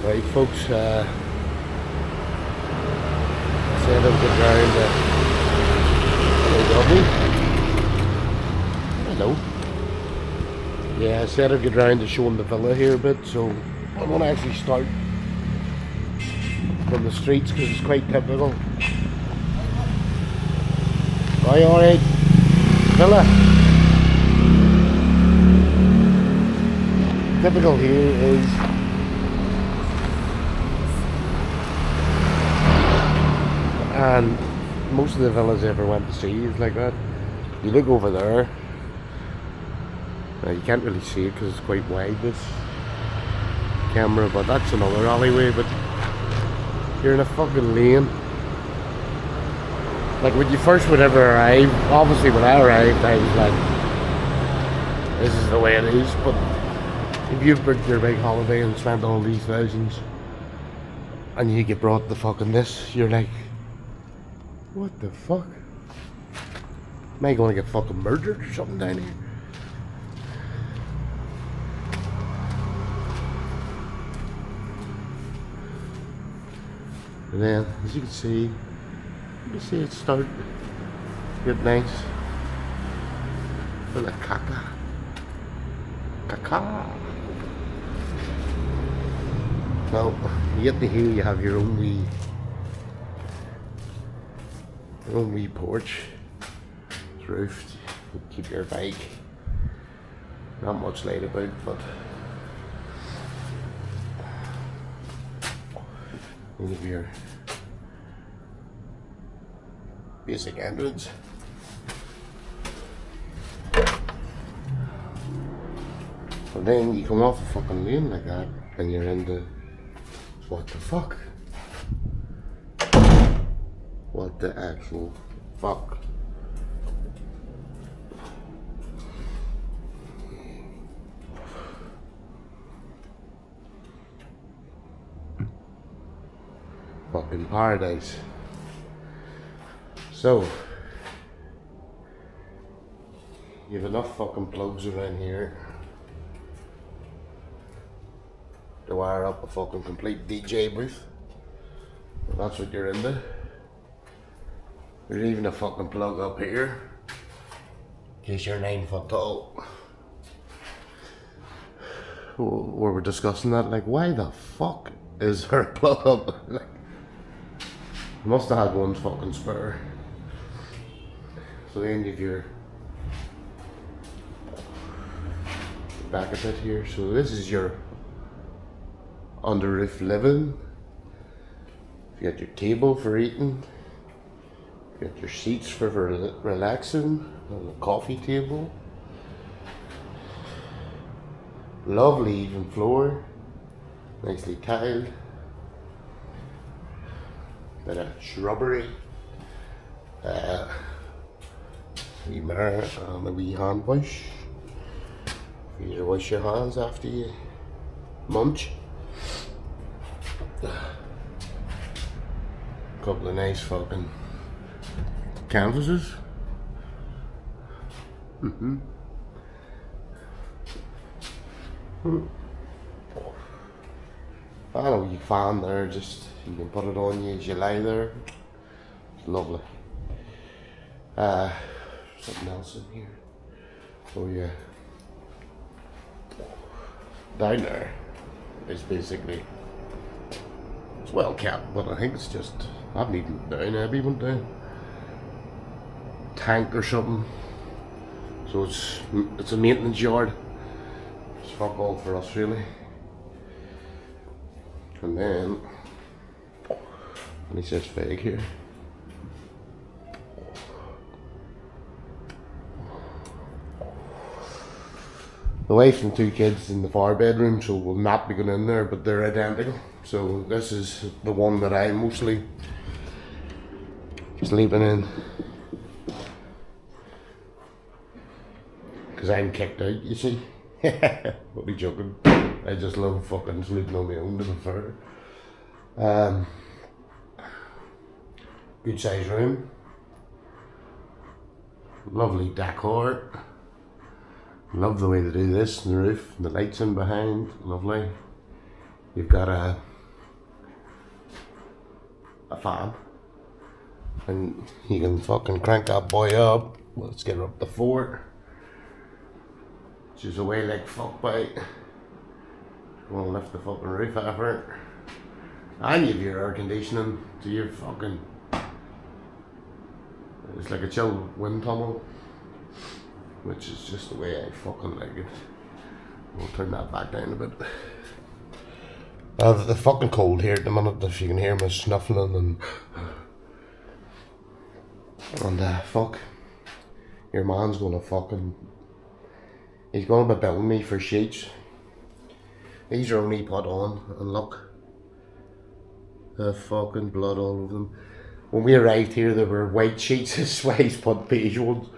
Right folks, said I'd get round hello. Yeah, I said I'd get round to showing the villa here a bit, so I'm going to actually start from the streets because it's quite typical. Are you alright? Villa. Typical here is and most of the villas I ever went to see is like that. You look over there, you can't really see it because it's quite wide, this camera, but that's another alleyway. But you're in a fucking lane. Like when you first would ever arrive, obviously when I arrived I was like, this is the way it is. But if you've booked your big holiday and spent all these thousands and you get brought to fucking this, you're like, what the fuck? Am I gonna get fucking murdered or something down here? And then, as you can see it start get nice. Full of caca. Caca. Now, you get to here, you have your own wee porch. It's roofed. You keep your bike. Not much light about, but you have your basic entrance. And then you come off a fucking lane like that and you're into what the fuck? What the actual fuck? Fucking paradise. So you have enough fucking plugs around here to wire up a fucking complete DJ booth. And that's what you're into. There's even a fucking plug up here in case you're 9 foot tall. We were discussing that, like, why the fuck is there a plug up? Like, must have had one fucking spare. So then you have your back a bit here. So this is your under roof living. You got your table for eating. You got your seats for relaxing. And a coffee table. Lovely even floor. Nicely tiled. Bit of shrubbery. Wee mirror and a wee hand wash. You need to wash your hands after you munch. Couple of nice fucking canvases. I don't know, you fan there, just you can put it on you as you lie there. It's lovely. Something else in here. Oh yeah. Down there is basically, it's well kept, but I think it's just, I haven't even been down, Abby went down. Tank or something. So it's a maintenance yard. It's fuck all for us really. And then, and it says fake here. The wife and 2 kids in the far bedroom, so we'll not be going in there, but they're identical. So this is the one that I mostly sleeping in. Because I'm kicked out, you see. What are you joking? I just love fucking sleeping on my own, to be fair. Good size room. Lovely decor. Love the way they do this, and the roof, and the lights in behind, lovely. You've got a a fan. And you can fucking crank that boy up. Let's get her up to 4. She's away like fuck bite. Wanna lift the fucking roof off her. And you've your air conditioning, so you're fucking. It's like a chill wind tunnel, which is just the way I fucking like it. We'll turn that back down a bit. The fucking cold here at the minute, if you can hear me snuffling and fuck, your man's gonna fucking, he's gonna be billing me for sheets. These are only put on, and look, the fucking blood all over them. When we arrived here, there were white sheets. This is why he's put beige ones.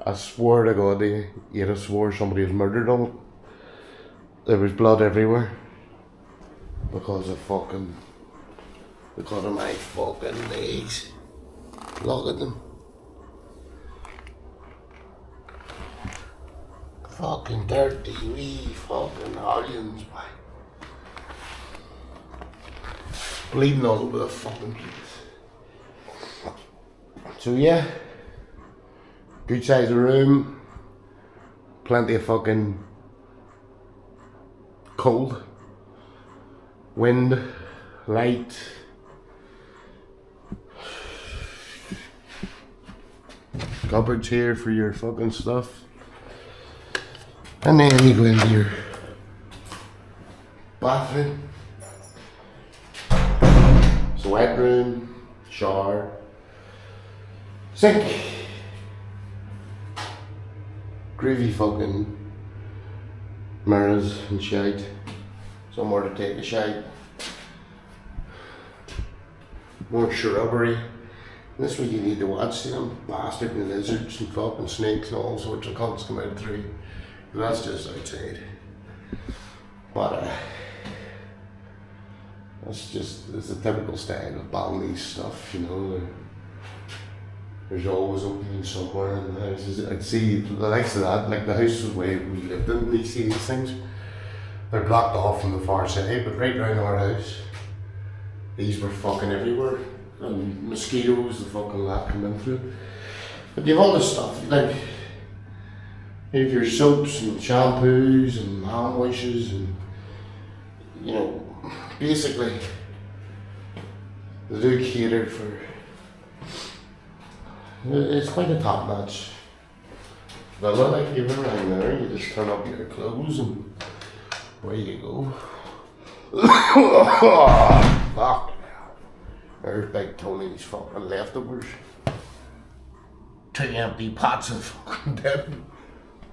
I swear to God, you'd have swore somebody was murdered on it. There was blood everywhere. Because of my fucking legs. Look at them. Fucking dirty wee fucking onions, boy. Bleeding all over the fucking place. So yeah, good size of room, plenty of fucking cold, wind, light, cupboards here for your fucking stuff, and then you go into your bathroom. It's a wet room, shower, sink, groovy fucking mirrors and shite, somewhere to take a shite, more shrubbery. This is what you need to watch, see them bastard and lizards and fucking snakes and all sorts of cunts come out through. That's just outside. But it's a typical style of Balinese stuff, you know. There's always openings somewhere in the houses. I'd see the likes of that, like the house where we lived in, you see these things. They're blocked off from the far side, but right round our house, these were fucking everywhere. And mosquitoes, the fucking lot come in through. But you have all this stuff, like, you have your soaps and shampoos and hand washes and, you know, basically, they do cater for. It's quite a top-notch villa, like you've around there. You just turn up your clothes and away you go. Fuck. There's Big Tony's fucking leftovers. 2 empty pots of fucking dip.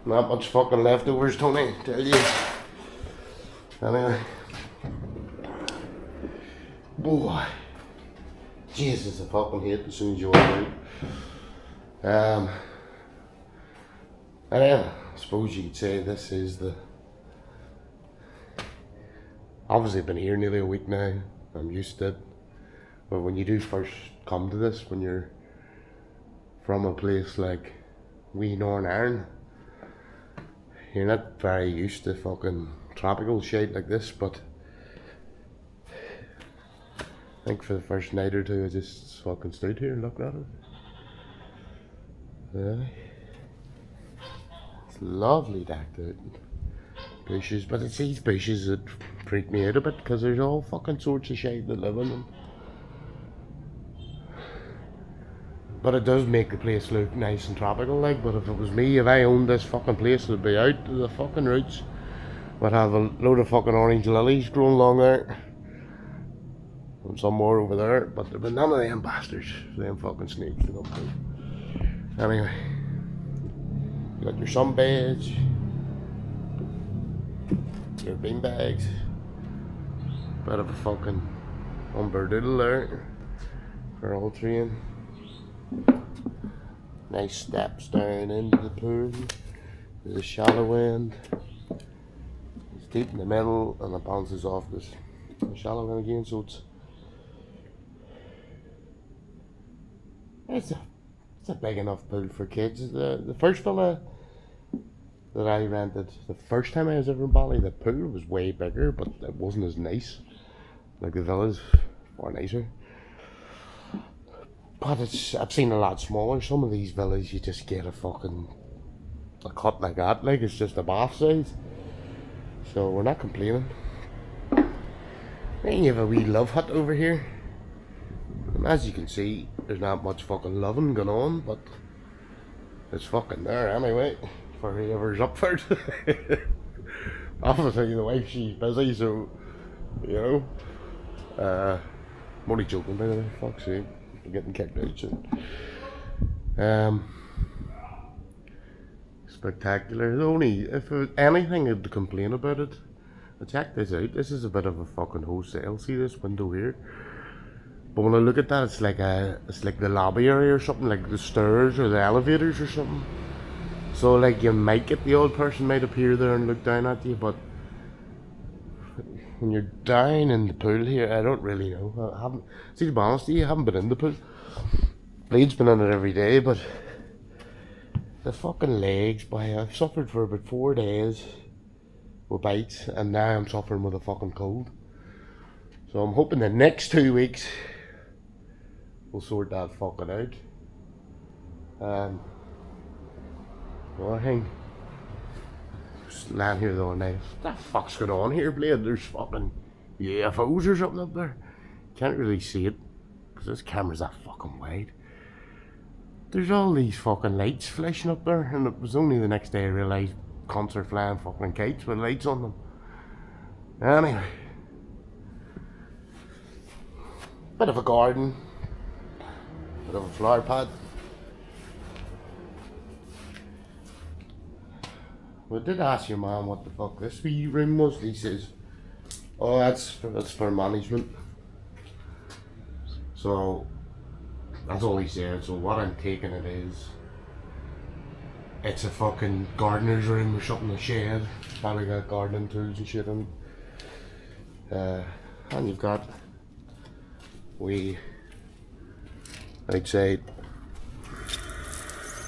Not much fucking leftovers, Tony, tell you. Anyway. Boy. Jesus, I fucking hate as soon as you walk out. And then, I suppose you could say this is the. Obviously, I've been here nearly a week now. I'm used to it. But when you do first come to this, when you're from a place like wee Northern Ireland, you're not very used to fucking tropical shit like this. But I think for the first night or two, I just fucking stood here and looked at it. Yeah. It's lovely decked out. Bushes, but it's these bushes that freak me out a bit because there's all fucking sorts of shade that live in them. But it does make the place look nice and tropical like, but if it was me, if I owned this fucking place, it'd be out to the fucking roots. Would have a load of fucking orange lilies growing along there. And some more over there, but there'd be none of them bastards, them fucking snakes to come through. Anyway, you got your sunbeds, your bean bags, bit of a fucking umberdoodle there for all three. Nice steps down into the pool. There's a shallow end. It's deep in the middle and it bounces off this shallow end again, so it's a big enough pool for kids. The first villa that I rented, the first time I was ever in Bali, the pool was way bigger, but it wasn't as nice. Like the villa's far nicer. But I've seen a lot smaller. Some of these villas, you just get a cut like that, like it's just a bath size. So we're not complaining. Then you have a wee love hut over here. And as you can see, there's not much fucking loving going on, but it's fucking there anyway, for whoever's up for it. Obviously the wife, she's busy, so, you know. I'm only joking, by the way, fuck's sake. I'm getting kicked out soon. Spectacular. Only, if there was anything to complain about it, check this out. This is a bit of a fucking hostel. See this window here? But when I look at that, it's like the lobby area or something, like the stairs or the elevators or something. So like you might get the old person might appear there and look down at you, but when you're down in the pool here, I don't really know. I haven't, see, to be honest with you, I haven't been in the pool. Bleed's been in it every day, but the fucking legs, boy, I've suffered for about 4 days with bites, and now I'm suffering with a fucking cold. So I'm hoping the next 2 weeks we'll sort that fucking out. Well, I think just lying here the other night. What the fuck's going on here, Blade? There's fucking UFOs or something up there. Can't really see it because this camera's that fucking wide. There's all these fucking lights flashing up there, and it was only the next day I realised cunts are flying fucking kites with lights on them. Anyway, bit of a garden, bit of a flower pot. We did ask your mum what the fuck this wee room was. He says, "Oh, that's for management." So that's all he said. So what I'm taking it is, it's a fucking gardener's room or something, a shed. Probably got gardening tools and shit in it. And you've got outside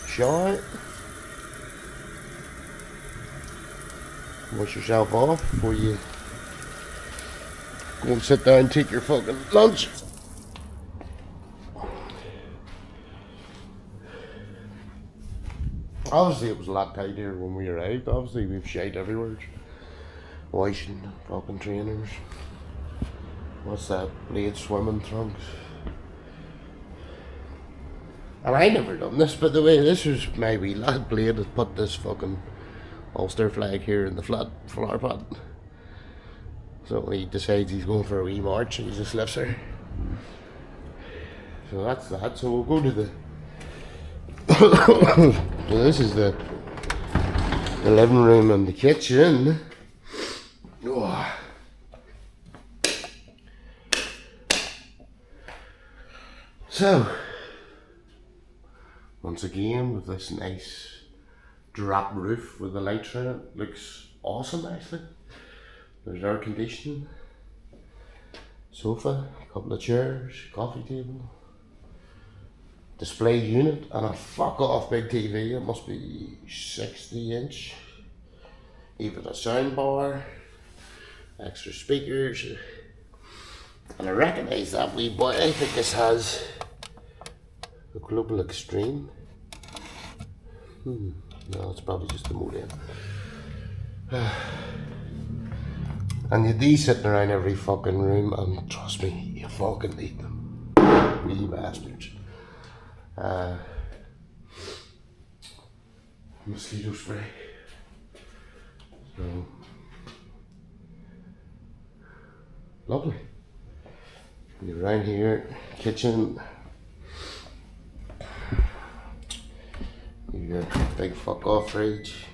shower. Wash yourself off before you go and sit down and take your fucking lunch. Obviously it was a lot tighter when we arrived. Obviously we've shite everywhere. Washing fucking trainers. What's that? Blade swimming trunks. And I never done this, by the way. This was my wee lad Blade that put this fucking Ulster flag here in the flat flower pot. So he decides he's going for a wee march and he just lifts her. So that's that. So we'll go to the so this is the living room and the kitchen. Oh. So once again with this nice drop roof with the lights in it, looks awesome actually. There's air conditioning, sofa, a couple of chairs, coffee table, display unit, and a fuck off big TV. It must be 60-inch. Even a sound bar, extra speakers, and I recognise that wee boy. I think this has a global extreme. No, it's probably just the modem. And you'd be sitting around every fucking room, and trust me, you fucking need them. Wee bastards. Mosquito spray. So lovely. You're around here, kitchen. Your big fuck off fridge.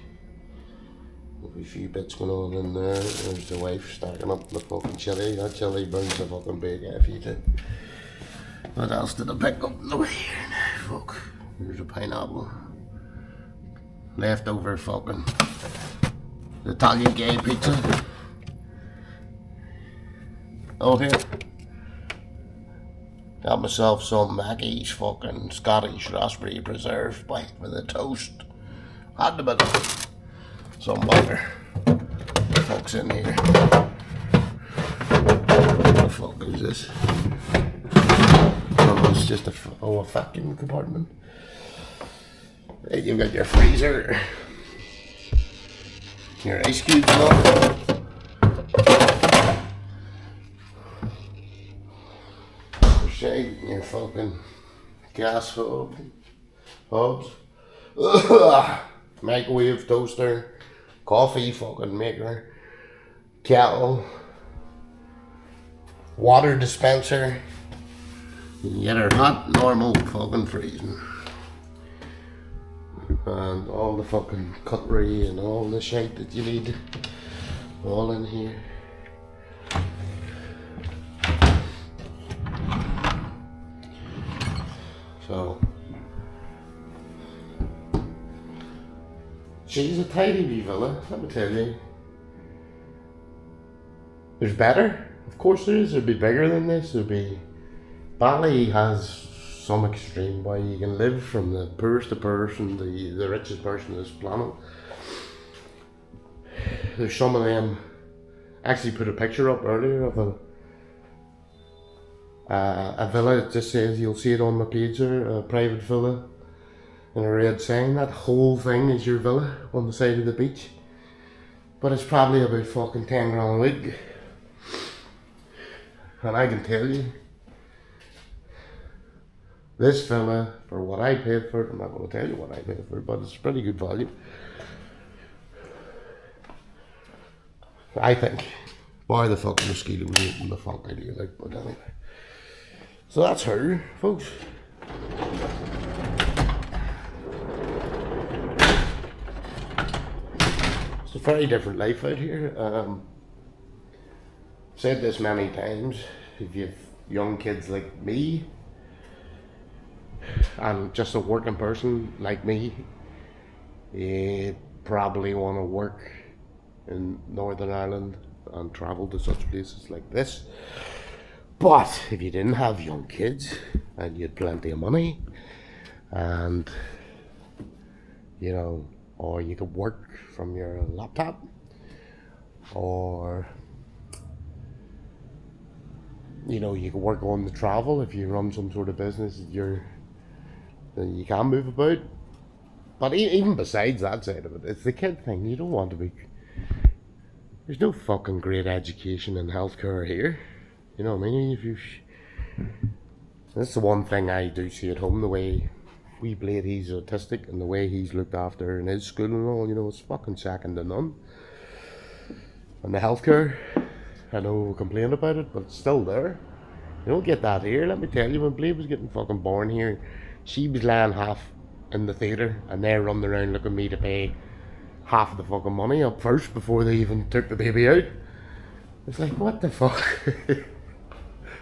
There'll be a few bits going on in there. There's the wife stacking up the fucking chili. That chili burns the fucking big F you too. What else did I pick up in the way here? Fuck. There's a pineapple. Leftover fucking Italian gay pizza. Oh here. Got myself some Mackey's fucking Scottish raspberry preserve bite with a toast. Had a bit of some butter. What the fuck's in here? What the fuck is this? Almost just a vacuum compartment. Then you've got your freezer, your ice cubes and all. Your fucking gas hubs, microwave, toaster, coffee fucking maker, kettle, water dispenser. You get her hot, normal, fucking freezing. And all the fucking cutlery and all the shit that you need, all in here. So, she's a tidy wee villa, let me tell you. There's better, of course there is. There'd be bigger than this. There'd be. Bali has some extreme way you can live, from the poorest of person to the richest person on this planet. There's some of them. Actually, put a picture up earlier of a villa. It just says, you'll see it on my page there, a private villa, and a red sign. That whole thing is your villa on the side of the beach, but it's probably about fucking 10 grand a week. And I can tell you, this villa, for what I paid for it, I'm not going to tell you what I paid for it, but it's pretty good value, I think. Bar the fucking mosquitoes eating the fuck out of you, like, but anyway. So that's her, folks. It's a very different life out here. Said this many times, if you've young kids like me, and just a working person like me, you probably want to work in Northern Ireland and travel to such places like this. But if you didn't have young kids and you had plenty of money, and you know, or you could work from your laptop, or you know, you could work on the travel if you run some sort of business, then you can move about. But even besides that side of it, it's the kid thing. You don't want to be. There's no fucking great education and healthcare here. You know what I mean? That's the one thing I do see at home, the way we Blade, he's autistic, and the way he's looked after in his school and all, you know, it's fucking second to none. And the healthcare, I know we complain about it, but it's still there. You don't get that here, let me tell you. When Blade was getting fucking born here, she was lying half in the theatre, and they're running around looking at me to pay half of the fucking money up first before they even took the baby out. It's like, what the fuck?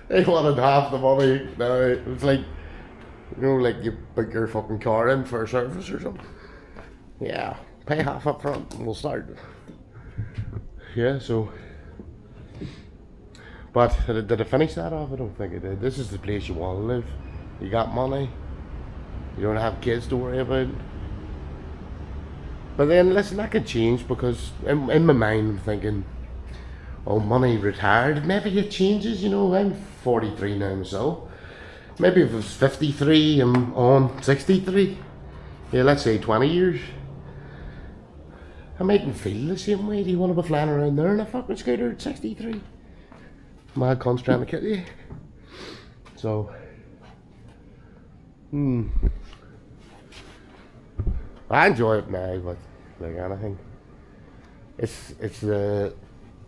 They wanted half the money. No, it's like, you know, like you put your fucking car in for a service or something. Yeah, pay half up front and we'll start. Yeah, so. But did I finish that off? I don't think I did. This is the place you want to live. You got money. You don't have kids to worry about. But then, listen, that could change, because in my mind I'm thinking, oh, money retired. Maybe it changes, you know. I'm 43 now myself. Maybe if it was 53, I'm on 63. Yeah, let's say 20 years. I mightn't feel the same way. Do you want to be flying around there in a fucking scooter at 63? Mad cunt's trying to kill you. So, I enjoy it now, but like anything, it's the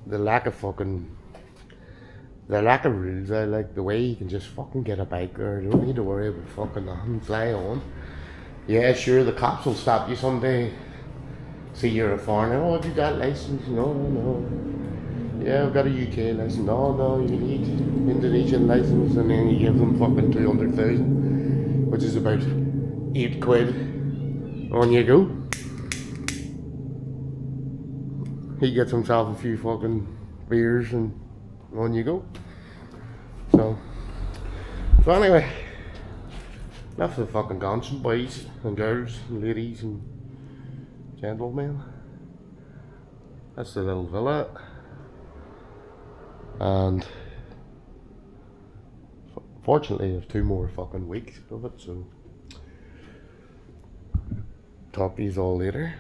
lack of rules. I like the way you can just fucking get a bike there. You don't need to worry about fucking nothing. Fly on. Yeah, sure, the cops will stop you someday. See you're a foreigner. Oh, have you got a license? No. Yeah, I've got a UK license. No, you need Indonesian license, and then you give them fucking 200,000, which is about £8. On you go. He gets himself a few fucking beers, and on you go. So anyway, enough of the fucking dancing, boys and girls and ladies and gentlemen. That's the little villa. And Fortunately, I have 2 more fucking weeks of it, so talk to you all later.